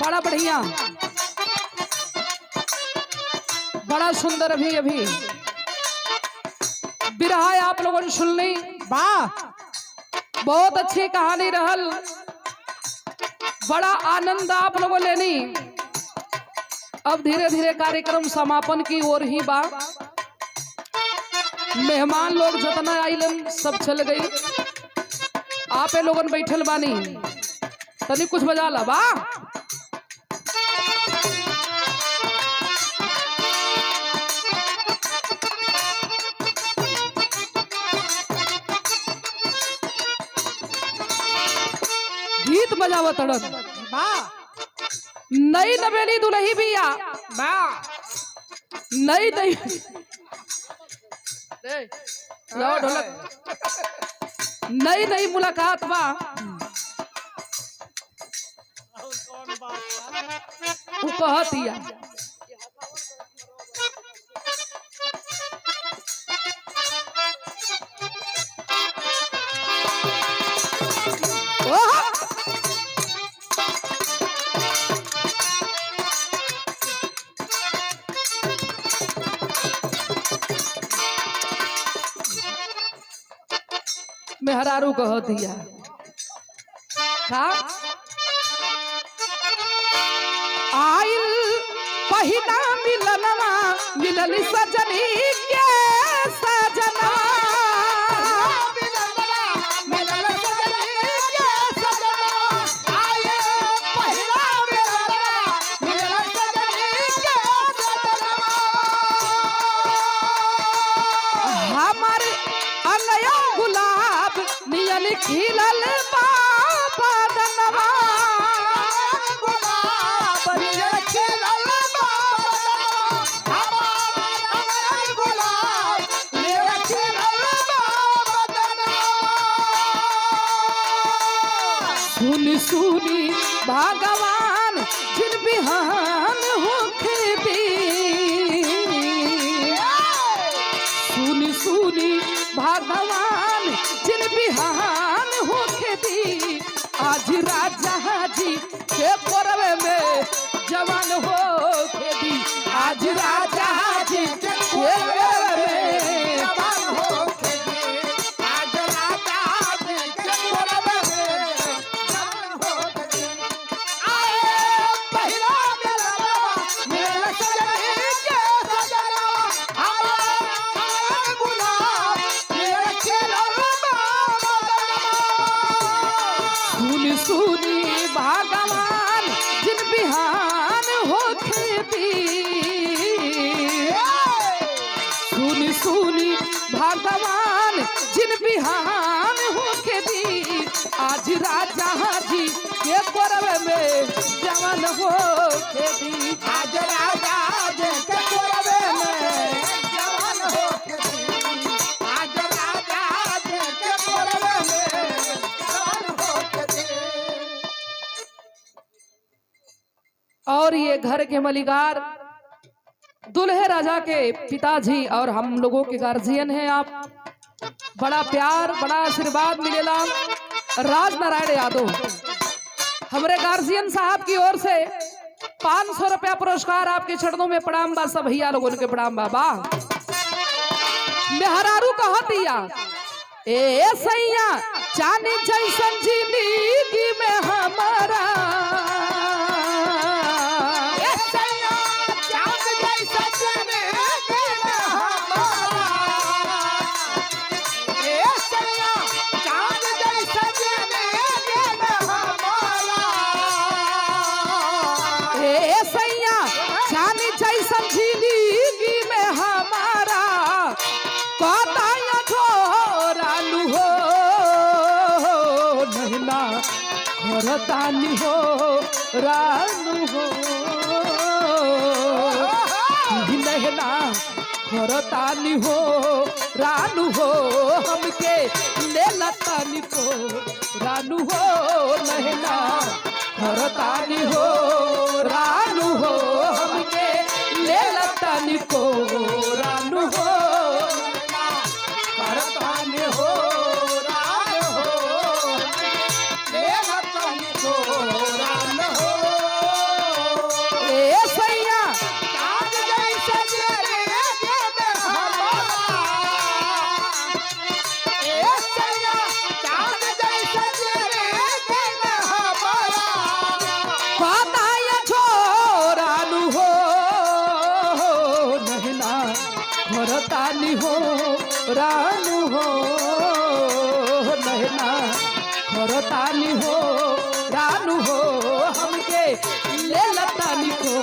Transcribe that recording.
बड़ा बढ़िया, बड़ा सुंदर। अभी अभी बिरहा आप लोगों ने सुन ली। वाह, बहुत अच्छी कहानी रहल, बड़ा आनंद आप लोगों लेनी। अब धीरे धीरे कार्यक्रम समापन की ओर ही बा। मेहमान लोग जितना आइलन सब चल गई, आपे लोगन बैठल बानी, तनी कुछ बजा ला बा। गीत बजावा तड़न। वाह, नई नवेली दुल्ही बिया, वाह, नई नई जाओ ढोलक। नई नई मुलाकात बा, वो कहतिया मेहरारू कहतिया का आइल पहिला मिलनवा, मिलल सजनी के सजनवा। हमार अनया गुलाब नियन खिलल बाबा दनवा। सुनी सुनी भगवान जिन बिहान होखे दी, सुनी सुनी भगवान जिन बिहान होखे दी। आज राजा जी के पर्व में जवान होखे दी, आज राजा जी के पर्व में जवान होखे दी, आज राजा जी के पर्व में जवान होखे दी। आए पहिला मिलनवा, मिलल सजनी के सजनवा। हमार गुलाब नियर खिलल बाबा दनवा। सुनी सुनी भगवान जिन बिहान होखे दी, सुनी सुनी भगवान जिन बिहान होखे दी। आज राजा जी के पर्व में जवान होखे दी, आज राजा जी के पर्व में जवान होखे दी, आज राजा जी के पर्व में जवान होखे दी। और ये घर के मलिकार दुल्हे राजा के पिताजी और हम लोगों के गार्जियन हैं आप। बड़ा प्यार, बड़ा आशीर्वाद मिलेला। राज नारायण यादव हमारे गार्जियन साहब की ओर से 500 रुपया पुरस्कार आपके चरणों में प्रणाम बा। सब भैया लोगों के प्रणाम बाबा। मेहरारू कहतिया ए सैया चांदी जैसन जिंदगी में हमारा, तानी हो रानू हो नहना खरतानी हो रानू हो, हमके लेला तानी को रानू हो। नहना खरतानी हो रानू हो, हमके लेला तानी को रानू हो। खरतानी हो रानू हो, लेला तानी को रानू हो। रानू हो नहना खरतानी हो रानू हो हमके ले लतानी को